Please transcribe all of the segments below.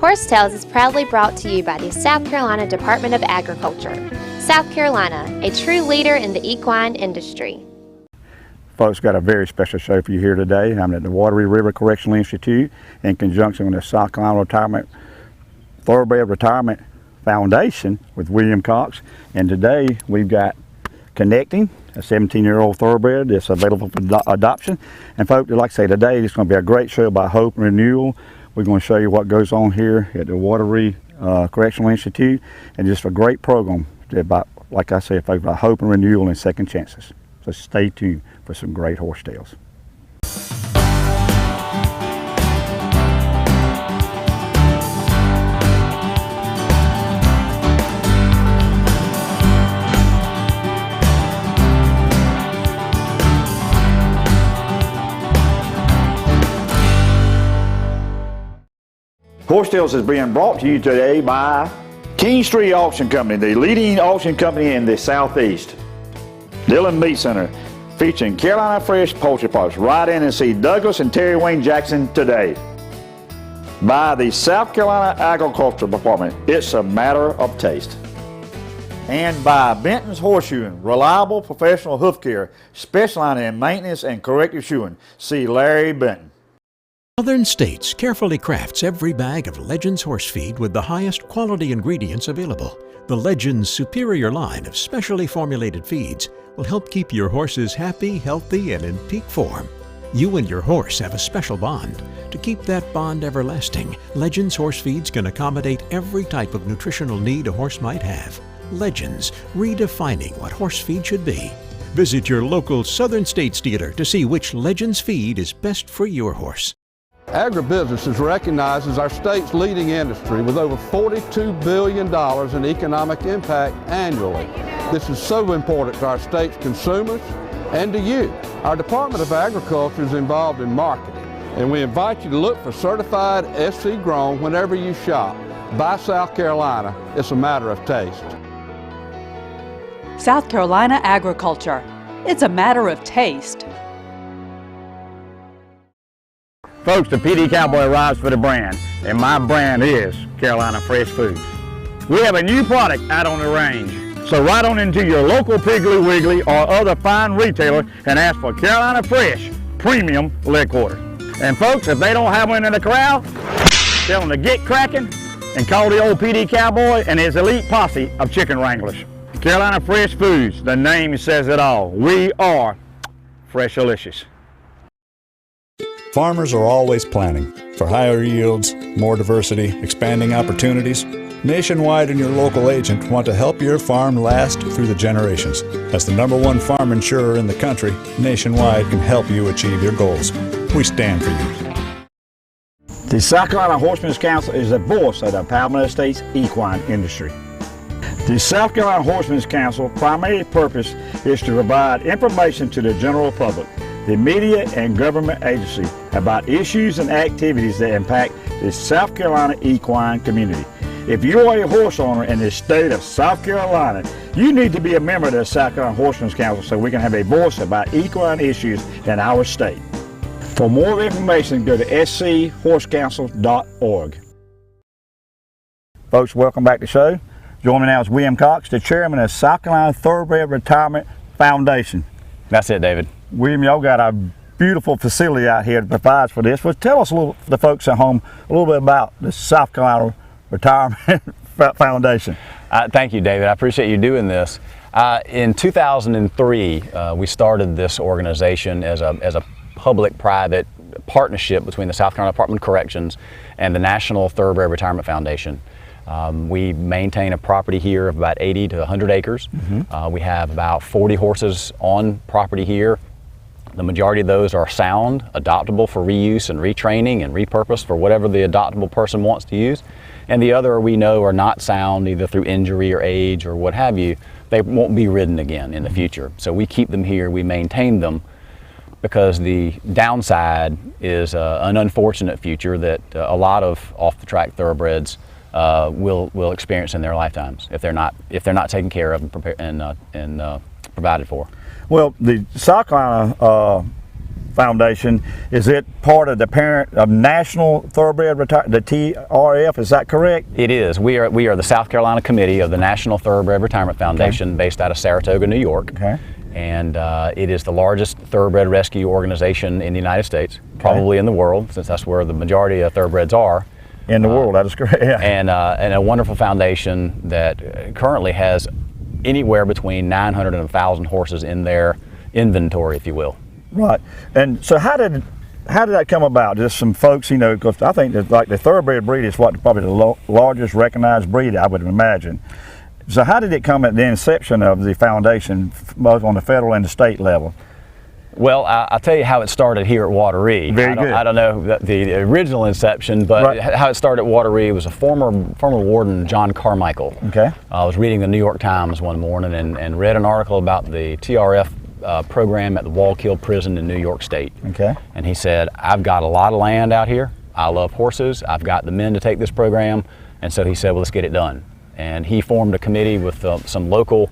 Horse Tales is proudly brought to you by the South Carolina Department of Agriculture. South Carolina, a true leader in the equine industry. Folks, got a very special show for you here today. I'm at the Wateree River Correctional Institute in conjunction with the South Carolina Thoroughbred Retirement Foundation with William Cox. And today we've got Connecting, a 17-year-old thoroughbred that's available for adoption. And folks, like I say, today it's going to be a great show about hope and renewal. We're going to show you what goes on here at the Wateree Correctional Institute, and just a great program about, like I said, about hope and renewal and second chances. So stay tuned for some great horse tales. Horse Tales is being brought to you today by King Street Auction Company, the leading auction company in the Southeast. Dillon Meat Center, featuring Carolina Fresh Poultry Parts. Ride in and see Douglas and Terry Wayne Jackson today. By the South Carolina Agriculture Department, it's a matter of taste. And by Benton's Horseshoeing, reliable professional hoof care, specializing in maintenance and corrective shoeing. See Larry Benton. Southern States carefully crafts every bag of Legends horse feed with the highest quality ingredients available. The Legends superior line of specially formulated feeds will help keep your horses happy, healthy, and in peak form. You and your horse have a special bond. To keep that bond everlasting, Legends horse feeds can accommodate every type of nutritional need a horse might have. Legends, redefining what horse feed should be. Visit your local Southern States dealer to see which Legends feed is best for your horse. Agribusiness is recognized as our state's leading industry with over $42 billion in economic impact annually. This is so important to our state's consumers and to you. Our Department of Agriculture is involved in marketing, and we invite you to look for certified SC grown whenever you shop. Buy South Carolina, it's a matter of taste. South Carolina Agriculture, it's a matter of taste. Folks, the PD Cowboy rides for the brand, and my brand is Carolina Fresh Foods. We have a new product out on the range, so ride on into your local Piggly Wiggly or other fine retailer and ask for Carolina Fresh Premium Leg Quarter. And folks, if they don't have one in the corral, tell them to get cracking and call the old PD Cowboy and his elite posse of chicken wranglers. Carolina Fresh Foods, the name says it all. We are Freshalicious. Farmers are always planning for higher yields, more diversity, expanding opportunities. Nationwide and your local agent want to help your farm last through the generations. As the #1 farm insurer in the country, Nationwide can help you achieve your goals. We stand for you. The South Carolina Horsemen's Council is the voice of the Palmetto State's equine industry. The South Carolina Horsemen's Council primary purpose is to provide information to the general public, the media and government agency about issues and activities that impact the South Carolina equine community. If you are a horse owner in the state of South Carolina, you need to be a member of the South Carolina Horsemen's Council so we can have a voice about equine issues in our state. For more information, go to schorseCouncil.org. Folks, welcome back to the show. Joining me now is William Cox, the chairman of South Carolina Thoroughbred Retirement Foundation. That's it, David. William, y'all got a beautiful facility out here that provides for this. But tell us a little, the folks at home, a little bit about the South Carolina Retirement Foundation. Thank you, David. I appreciate you doing this. In 2003, we started this organization as a public-private partnership between the South Carolina Department of Corrections and the National Thoroughbred Retirement Foundation. We maintain a property here of about 80 to 100 acres. Mm-hmm. We have about 40 horses on property here. The majority of those are sound, adoptable for reuse and retraining and repurposed for whatever the adoptable person wants to use. And the other we know are not sound, either through injury or age or what have you. They won't be ridden again in the future. So we keep them here, we maintain them, because the downside is an unfortunate future that a lot of off-the-track thoroughbreds will experience in their lifetimes if they're not taken care of and provided for. Well, the South Carolina Foundation, is it part of the parent of National Thoroughbred the TRF? Is that correct? It is. We are the South Carolina Committee of the National Thoroughbred Retirement Foundation, based out of Saratoga, New York. Okay. And it is the largest thoroughbred rescue organization in the United States, probably in the world, since that's where the majority of thoroughbreds are. In the world, that is correct. Yeah. And a wonderful foundation that currently has anywhere between 900 and 1,000 horses in their inventory, if you will. Right. And so how did that come about? Just some folks, you know, because I think that like the thoroughbred breed is probably the largest recognized breed, I would imagine. So how did it come at the inception of the foundation, both on the federal and the state level? Well, I'll tell you how it started here at Wateree. Very good. I don't know the original inception, but how it started at Wateree was a former warden, John Carmichael. Okay. I was reading the New York Times one morning and read an article about the TRF program at the Wallkill Prison in New York State. Okay. And he said, I've got a lot of land out here. I love horses. I've got the men to take this program. And so he said, well, let's get it done. And he formed a committee with some local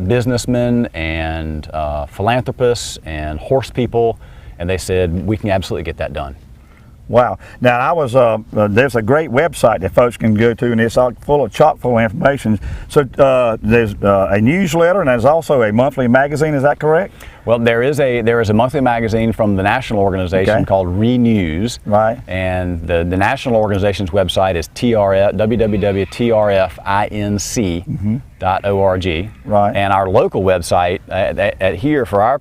businessmen and philanthropists and horse people, and they said we can absolutely get that done. Wow. Now I was there's a great website that folks can go to, and it's all chock full of information. So there's a newsletter, and there's also a monthly magazine. Is that correct? Well, there is a monthly magazine from the national organization called Renews. Right. And the national organization's website is www.trfinc.org. Right. And our local website at here for our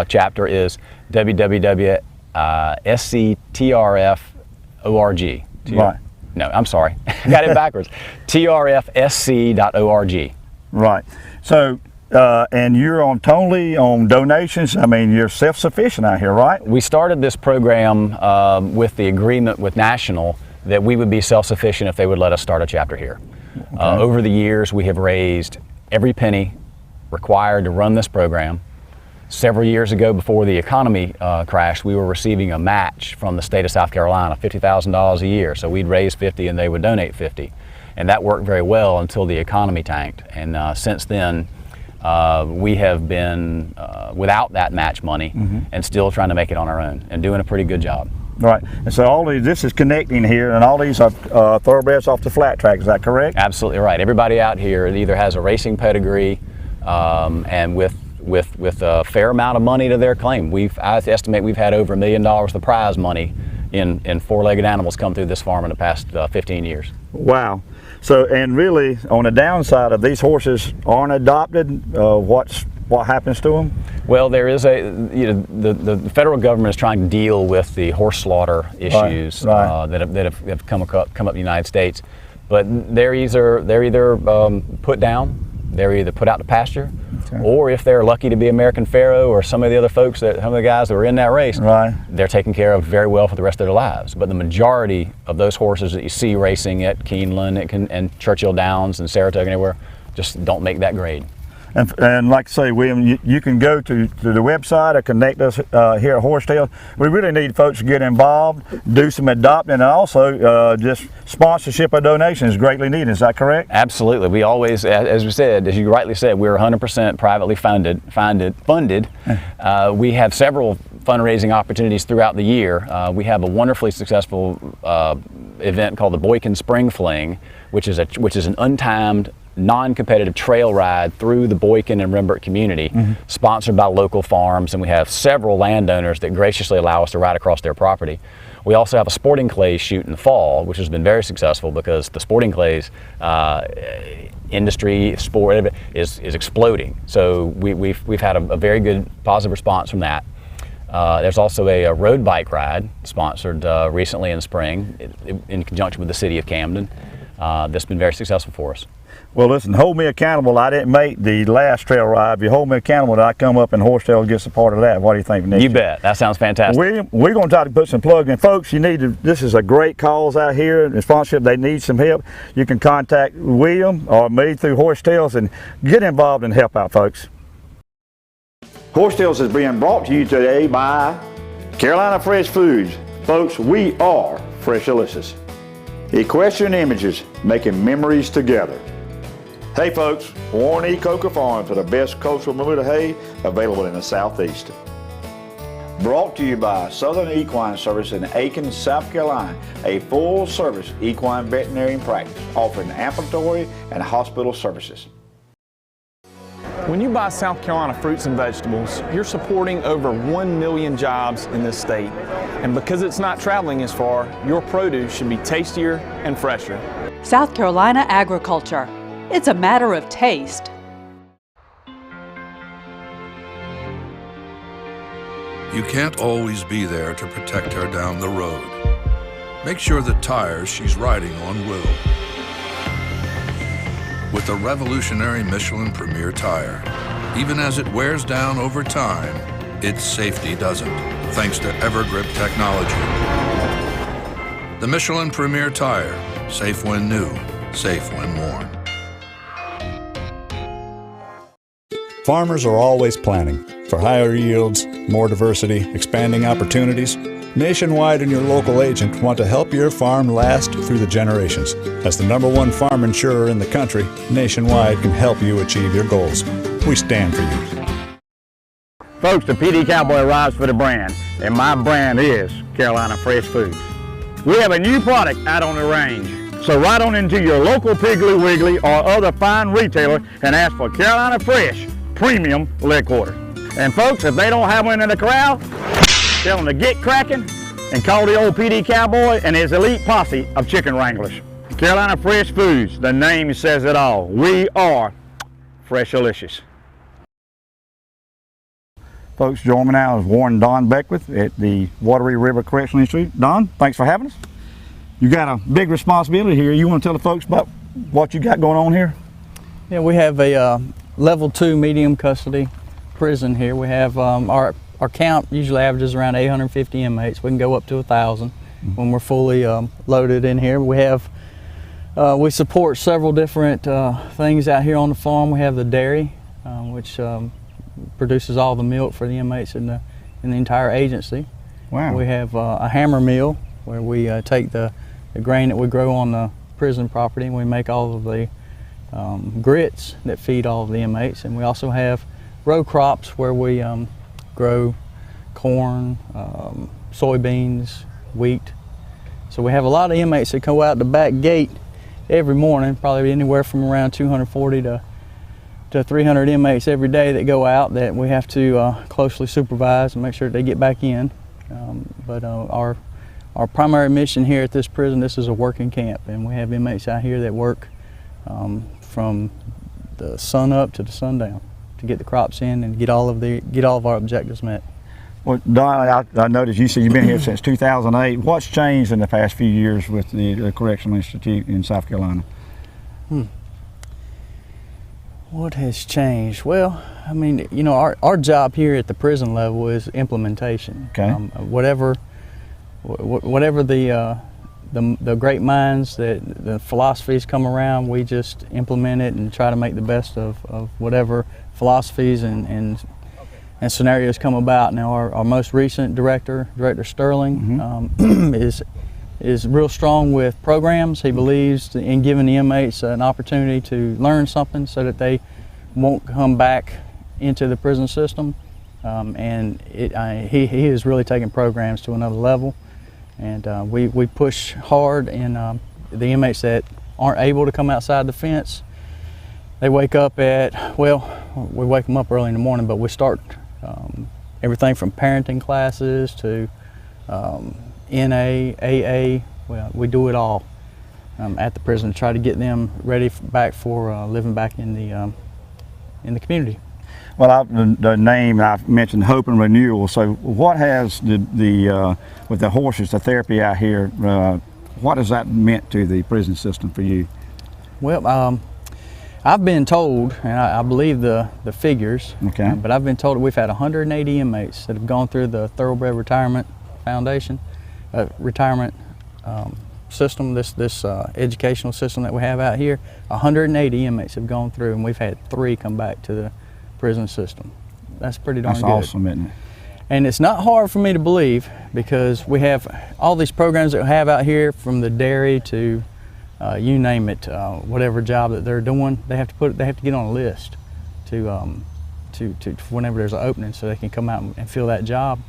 chapter is www.sctrf.org. Right. No, I'm sorry. Got it backwards. trfsc.org. Right. So, and you're totally on donations. I mean, you're self-sufficient out here, right? We started this program with the agreement with National that we would be self-sufficient if they would let us start a chapter here. Over the years, we have raised every penny required to run this program. Several years ago, before the economy crashed, we were receiving a match from the state of South Carolina, $50,000 a year. So we'd raise 50 and they would donate 50. And that worked very well until the economy tanked. And since then, we have been without that match money and still trying to make it on our own and doing a pretty good job. Right. And so all these, this is connecting here, and all these are thoroughbreds off the flat track. Is that correct? Absolutely right. Everybody out here either has a racing pedigree and with a fair amount of money to their claim. I estimate we've had over $1 million of prize money in four-legged animals come through this farm in the past 15 years. Wow. So, and really, on the downside of these horses aren't adopted, what happens to them? Well, there is the federal government is trying to deal with the horse slaughter issues that have come up in the United States, but they're either put down, they're either put out to pasture, or if they're lucky to be American Pharaoh or some of the other folks, some of the guys that were in that race, they're taken care of very well for the rest of their lives. But the majority of those horses that you see racing at Keeneland and Churchill Downs and Saratoga and everywhere just don't make that grade. And like I say, William, you can go to the website or connect us here at Horsetail. We really need folks to get involved, do some adopting, and also just sponsorship or donations is greatly needed. Is that correct? Absolutely. We always, as we said, as you rightly said, we're 100% privately funded. We have several fundraising opportunities throughout the year. We have a wonderfully successful event called the Boykin Spring Fling, which is an untimed, non-competitive trail ride through the Boykin and Rembert community, sponsored by local farms, and we have several landowners that graciously allow us to ride across their property. We also have a sporting clays shoot in the fall, which has been very successful because the sporting clays industry, sport, is exploding. So we've had a very good positive response from that. There's also a road bike ride sponsored recently in spring in conjunction with the city of Camden. That's been very successful for us. Well, listen, hold me accountable. I didn't make the last trail ride. If you hold me accountable that I come up and Horsetail and get a part of that, what do you think? You bet. That sounds fantastic. We're going to try to put some plugs in. Folks, you need to, this is a great cause out here. The sponsorship, they need some help. You can contact William or me through Horsetails and get involved and help out, folks. Horsetails is being brought to you today by Carolina Fresh Foods. Folks, we are Fresh Delicious. Equestrian Images, making memories together. Hey folks, Wateree River Farms for the best cultural Bermuda hay available in the Southeast. Brought to you by Southern Equine Service in Aiken, South Carolina, a full-service equine veterinarian practice offering ambulatory and hospital services. When you buy South Carolina fruits and vegetables, you're supporting over 1 million jobs in this state. And because it's not traveling as far, your produce should be tastier and fresher. South Carolina agriculture. It's a matter of taste. You can't always be there to protect her down the road. Make sure the tires she's riding on will. With the revolutionary Michelin Premier tire, even as it wears down over time, its safety doesn't, thanks to Evergrip technology. The Michelin Premier tire, safe when new, safe when worn. Farmers are always planning for higher yields, more diversity, expanding opportunities. Nationwide and your local agent want to help your farm last through the generations. As the #1 farm insurer in the country, Nationwide can help you achieve your goals. We stand for you. Folks, the PD Cowboy arrives for the brand, and my brand is Carolina Fresh Foods. We have a new product out on the range. So ride on into your local Piggly Wiggly or other fine retailer and ask for Carolina Fresh Premium Leg Quarter. And folks, if they don't have one in the corral, tell them to get cracking and call the old PD Cowboy and his elite posse of chicken wranglers. Carolina Fresh Foods, the name says it all. We are Freshalicious. Folks, join me now is Warren Don Beckwith at the Wateree River Correctional Institution. Don, thanks for having us. You got a big responsibility here. You want to tell the folks about what you got going on here? Yeah, we have a level 2 medium custody prison here. We have our count usually averages around 850 inmates. We can go up to 1,000 when we're fully loaded in here. We have we support several different things out here on the farm. We have the dairy, which produces all the milk for the inmates in the entire agency. Wow. We have a hammer mill where we take the grain that we grow on the prison property and we make all of the grits that feed all of the inmates. And we also have row crops where we grow corn, soybeans, wheat. So we have a lot of inmates that go out the back gate every morning, probably anywhere from around 240 to 300 inmates every day that go out that we have to closely supervise and make sure that they get back in. But our primary mission here at this prison, this is a working camp, and we have inmates out here that work from the sun up to the sundown to get the crops in and get all of our objectives met. Well, Don, I noticed you said you've been here since 2008. What's changed in the past few years with the Correctional Institute in South Carolina? What has changed? Well, I mean, you know, our job here at the prison level is implementation. Okay. Whatever the great minds, that the philosophies come around, we just implement it and try to make the best of whatever philosophies and scenarios come about. Now, our most recent director Sterling, is real strong with programs. He believes in giving the inmates an opportunity to learn something so that they won't come back into the prison system. And he is really taking programs to another level. And we push hard, and the inmates that aren't able to come outside the fence, they wake up at, well, we wake them up early in the morning, but we start everything from parenting classes to NA, AA, well, we do it all at the prison to try to get them ready back for living back in the community. Well, the name I've mentioned, Hope and Renewal. So, what has with the horses, the therapy out here? What has that meant to the prison system for you? Well, I've been told, and I believe the figures. Okay. But I've been told that we've had 180 inmates that have gone through the Thoroughbred Retirement Foundation, retirement system, this educational system that we have out here. 180 inmates have gone through, and we've had 3 come back to the prison system. That's pretty darn good. That's awesome, isn't it? And it's not hard for me to believe, because we have all these programs that we have out here, from the dairy to you name it, whatever job that they're doing, they have to get on a list to whenever there's an opening, so they can come out and fill that job.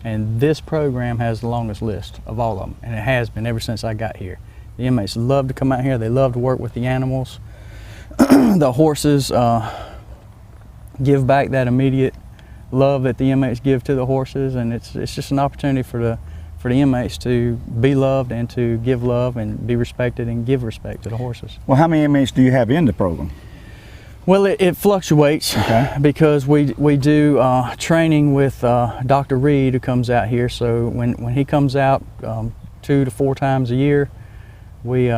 And this program has the longest list of all of them, and it has been ever since I got here. The inmates love to come out here. They love to work with the animals. The horses give back that immediate love that the inmates give to the horses, and it's just an opportunity for the inmates to be loved and to give love and be respected and give respect to the horses. Well, how many inmates do you have in the program? Well, it fluctuates, okay, because we do training with Dr. Reed, who comes out here. So when he comes out 2 to 4 times a year, we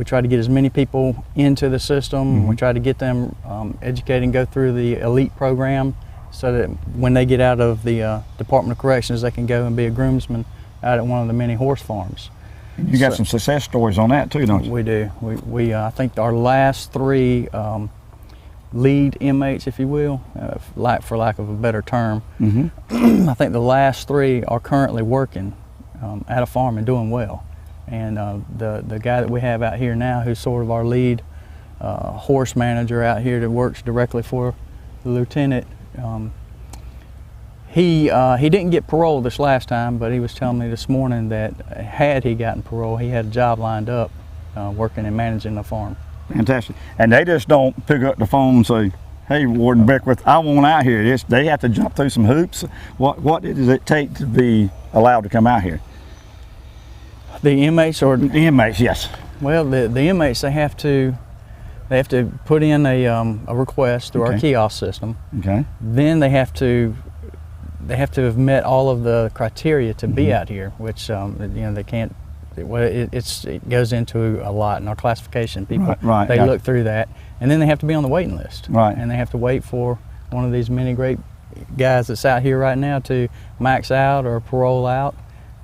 try to get as many people into the system. Mm-hmm. We try to get them educated and go through the elite program, so that when they get out of the Department of Corrections, they can go and be a groomsman out at one of the many horse farms. You got some success stories on that too, don't you? We do. I think our last 3 lead inmates, if you will, for lack of a better term, mm-hmm. I think the last 3 are currently working at a farm and doing well. And the guy that we have out here now, who's sort of our lead horse manager out here that works directly for the lieutenant, he didn't get parole this last time, but he was telling me this morning that had he gotten parole, he had a job lined up working and managing the farm. Fantastic. And they just don't pick up the phone and say, hey, Warden Beckwith, I want out here. They have to jump through some hoops. What does it take to be allowed to come out here? The inmates, or the inmates? Yes. Well, the inmates, they have to put in a request through our kiosk system. Okay. Then they have to have met all of the criteria to be out here, which they can't. It goes into a lot in our classification. People they look through that, and then they have to be on the waiting list. Right. And they have to wait for one of these many great guys that's out here right now to max out or parole out,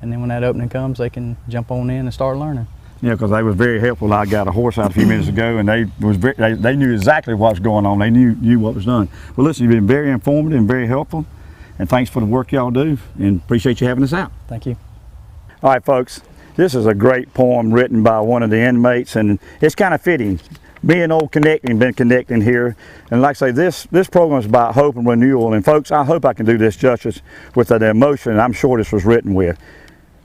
and then when that opening comes, they can jump on in and start learning. Yeah, because they was very helpful. I got a horse out a few minutes ago, and they knew exactly what was going on. They knew what was done. Well, listen, you've been very informative and very helpful, and thanks for the work y'all do, and appreciate you having us out. Thank you. All right, folks. This is a great poem written by one of the inmates, and it's kind of fitting. Me and old Connecting been connecting here, and like I say, this program is about hope and renewal. And folks, I hope I can do this justice with the emotion I'm sure this was written with.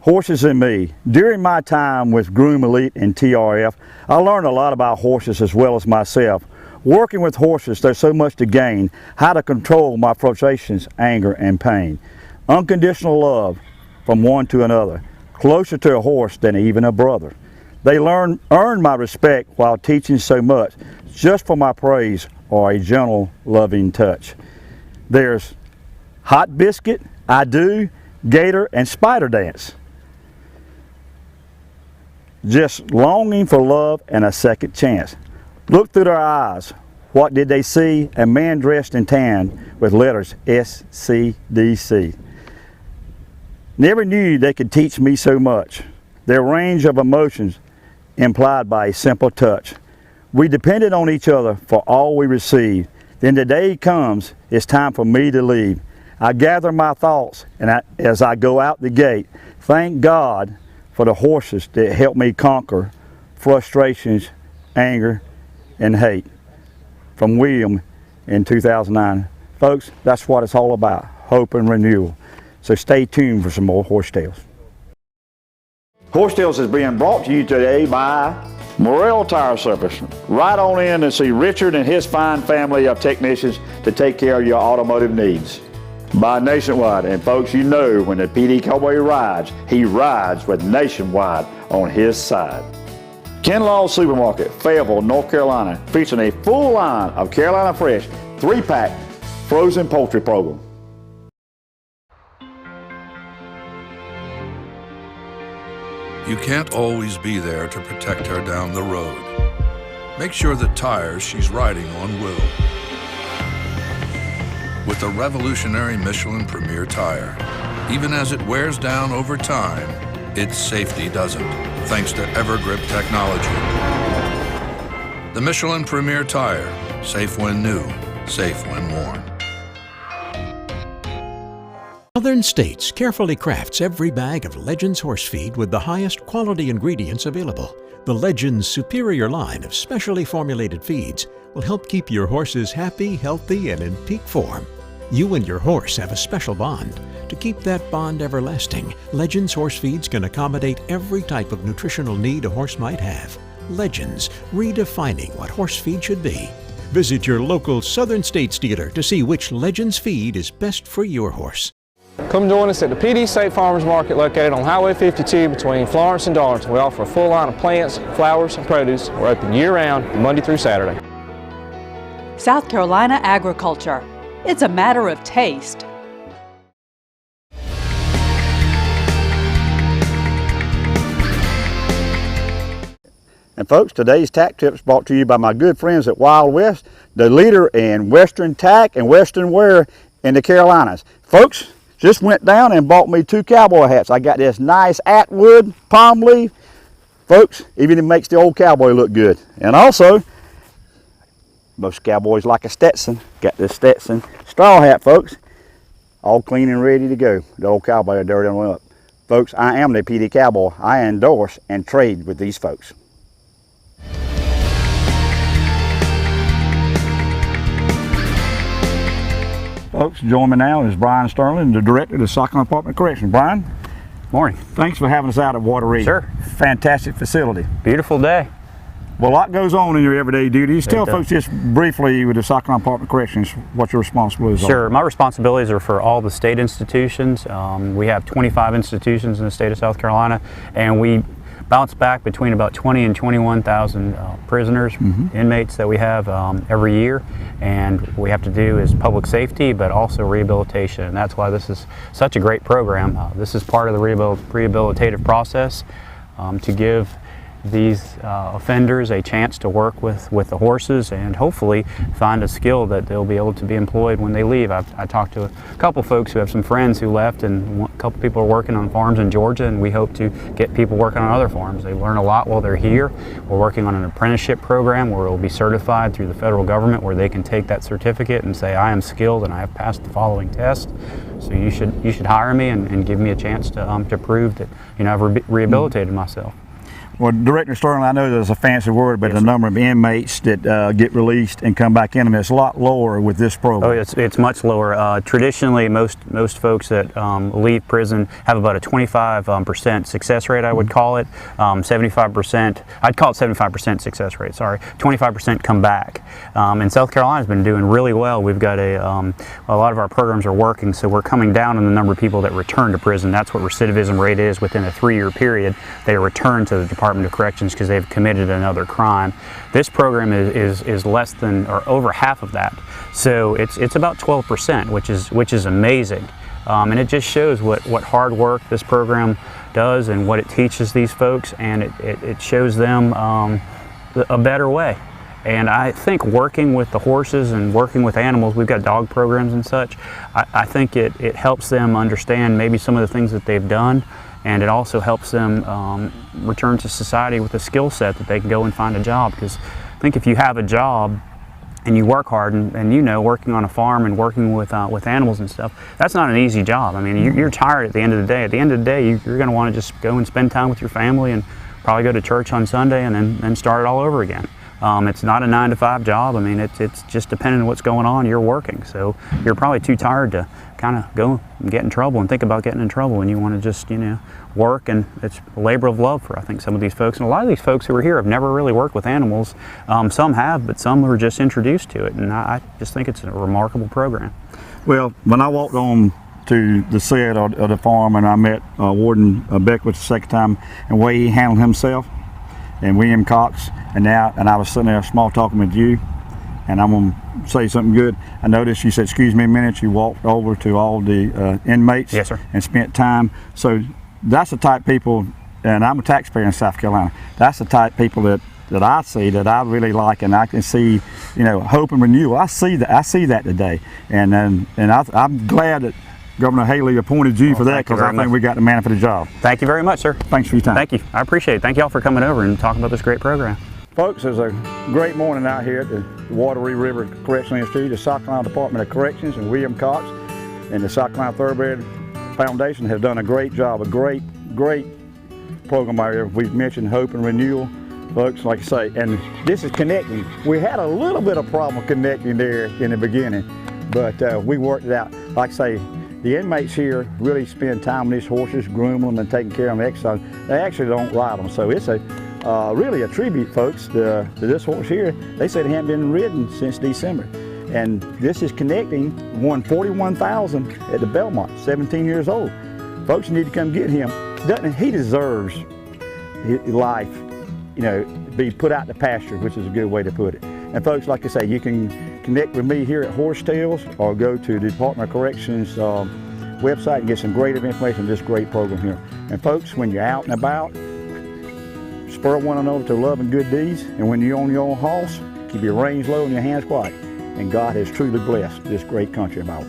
Horses and me. During my time with Groom Elite and TRF, I learned a lot about horses as well as myself. Working with horses, there's so much to gain. How to control my frustrations, anger, and pain. Unconditional love from one to another. Closer to a horse than even a brother. They earn my respect while teaching so much, just for my praise or a gentle, loving touch. There's Hot Biscuit, I Do, Gator, and Spider Dance. Just longing for love and a second chance. Look through their eyes. What did they see? A man dressed in tan with letters SCDC. Never knew they could teach me so much. Their range of emotions implied by a simple touch. We depended on each other for all we received. Then the day comes, it's time for me to leave. I gather my thoughts, and as I go out the gate, thank God for the horses that help me conquer frustrations, anger, and hate. From William in 2009. Folks, that's what it's all about, hope and renewal. So stay tuned for some more Horse Tales. Horse Tales is being brought to you today by Morrell Tire Service. Ride on in and see Richard and his fine family of technicians to take care of your automotive needs. By Nationwide, and folks, you know when the PD Cowboy rides, he rides with Nationwide on his side. Ken Law's Supermarket, Fayetteville, North Carolina, featuring a full line of Carolina Fresh 3-pack frozen poultry program. You can't always be there to protect her down the road. Make sure the tires she's riding on will. With the revolutionary Michelin Premier Tire, even as it wears down over time, its safety doesn't, thanks to Evergrip technology. The Michelin Premier Tire, safe when new, safe when worn. Southern States carefully crafts every bag of Legends horse feed with the highest quality ingredients available. The Legends superior line of specially formulated feeds will help keep your horses happy, healthy, and in peak form. You and your horse have a special bond. To keep that bond everlasting, Legends Horse Feeds can accommodate every type of nutritional need a horse might have. Legends, redefining what horse feed should be. Visit your local Southern States dealer to see which Legends feed is best for your horse. Come join us at the PD State Farmers Market located on Highway 52 between Florence and Darlington. We offer a full line of plants, flowers, and produce. We're open year-round, Monday through Saturday. South Carolina agriculture. It's a matter of taste. And folks, today's tack tip is brought to you by my good friends at Wild West, the leader in Western tack and Western wear in the Carolinas. Folks, just went down and bought me 2 cowboy hats. I got this nice Atwood palm leaf. Folks, even it makes the old cowboy look good. And also, most cowboys like a Stetson. Got this Stetson straw hat, folks. All clean and ready to go. The old cowboy are dirty on up. Folks, I am the PD Cowboy. I endorse and trade with these folks. Folks, join me now is Brian Sterling, the director of the South Carolina Department of Corrections. Brian. Morning. Thanks for having us out at Wateree. Sure. Fantastic facility. Beautiful day. Well, a lot goes on in your everyday duties. Tell folks just briefly with the South Carolina Department of Corrections what your responsibilities are. Sure. My responsibilities are for all the state institutions. We have 25 institutions in the state of South Carolina, and we bounce back between about 20 and 21,000 prisoners, inmates that we have every year. And what we have to do is public safety, but also rehabilitation. And that's why this is such a great program. This is part of the rehabilitative process to give these offenders a chance to work with the horses and hopefully find a skill that they'll be able to be employed when they leave. I talked to a couple folks who have some friends who left, and a couple people are working on farms in Georgia, and we hope to get people working on other farms. They learn a lot while they're here. We're working on an apprenticeship program where they'll be certified through the federal government, where they can take that certificate and say, I am skilled and I have passed the following test. So you should hire me and give me a chance to prove that I've rehabilitated myself. Well, Director Sterling, I know there's a fancy word, but the number of inmates that get released and come back in, it's a lot lower with this program. Oh, it's much lower. Traditionally, most folks that leave prison have about a 25% success rate, I would call it. 75%, I'd call it 75% success rate, sorry. 25% come back. And South Carolina's been doing really well. We've got a lot of our programs are working, so we're coming down on the number of people that return to prison. That's what recidivism rate is. Within a 3-year period, they return to the Department of Corrections because they've committed another crime. This program is less than or over half of that, so it's about 12%, which is amazing, and it just shows what hard work this program does and what it teaches these folks, and it shows them a better way. And I think working with the horses and working with animals, we've got dog programs and such, I think it helps them understand maybe some of the things that they've done, and it also helps them return to society with a skill set that they can go and find a job. Because I think if you have a job and you work hard, and working on a farm and working with animals and stuff, that's not an easy job. I mean, you're tired at the end of the day. At the end of the day, you're going to want to just go and spend time with your family and probably go to church on Sunday and then start it all over again. It's not a 9-to-5 job. I mean, it's just depending on what's going on, you're working. So you're probably too tired to kind of go and get in trouble and think about getting in trouble, and you want to just, work, and it's a labor of love for, I think, some of these folks. And a lot of these folks who are here have never really worked with animals. Some have, but some were just introduced to it, and I just think it's a remarkable program. Well, when I walked on to the set of the farm and I met Warden Beckwith the second time, and the way he handled himself, and William Cox, and I was sitting there small talking with you, and I'm going to say something good. I noticed you said, excuse me a minute, you walked over to all the inmates. Yes, sir. And spent time. So that's the type of people, and I'm a taxpayer in South Carolina, that's the type of people that I see that I really like, and I can see, hope and renewal. I see that today, and I'm glad that Governor Haley appointed you for that, because I think we got the man for the job. Thank you very much, sir. Thanks for your time. Thank you. I appreciate it. Thank you all for coming over and talking about this great program. Folks, it's a great morning out here at the Wateree River Correctional Institution, the South Carolina Department of Corrections, and William Cox and the South Carolina Thoroughbred Foundation have done a great job, a great program out here. We've mentioned hope and renewal, folks, like I say, and this is connecting. We had a little bit of problem connecting there in the beginning, but we worked it out. Like I say, the inmates here really spend time with these horses, groom them and taking care of them, exercise. They actually don't ride them, so it's a really a tribute, folks, to this horse here. They said he hadn't been ridden since December. And this is connecting, won $41,000 at the Belmont, 17 years old. Folks, you need to come get him. He deserves his life, you know, be put out to pasture, which is a good way to put it. And folks, like I say, you can connect with me here at Horsetails or go to the Department of Corrections website and get some great information on this great program here. And folks, when you're out and about, spur one another to love and good deeds. And when you're on your own horse, keep your reins low and your hands quiet. And God has truly blessed this great country of ours.